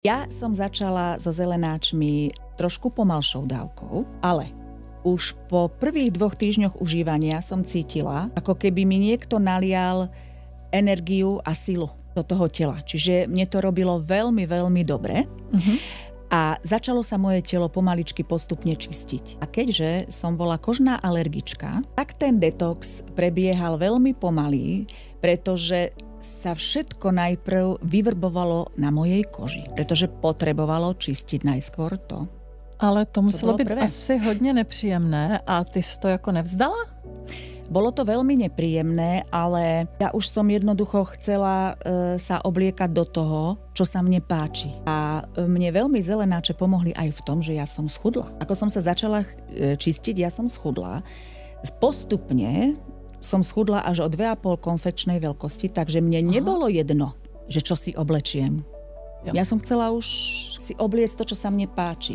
Ja som začala so zelenáčmi trošku pomalšou dávkou, ale už po prvých 2 týždňoch užívania som cítila, ako keby mi niekto nalial energiu a silu do toho tela. Čiže mne to robilo veľmi, veľmi dobre. A začalo sa moje telo pomaličky postupne čistiť. A keďže som bola kožná alergička, tak ten detox prebiehal veľmi pomaly, pretože sa všetko najprv vyvrbovalo na mojej koži, pretože potrebovalo čistiť najskôr to. Ale to muselo být prvé. asi hodně nepříjemné a ty jsi to jako nevzdala? Bolo to veľmi nepríjemné, ale ja už som jednoducho chcela sa obliekať do toho, čo sa mne páči. A mne veľmi zelenáče pomohli aj v tom, že ja som schudla. Ako som sa začala čistiť, ja som schudla. Postupne som schudla až o 2,5 konfekčnej veľkosti, takže mne nebolo jedno, že čo si oblečiem. Jo. Ja som chcela už si obliecť to, čo sa mne páči.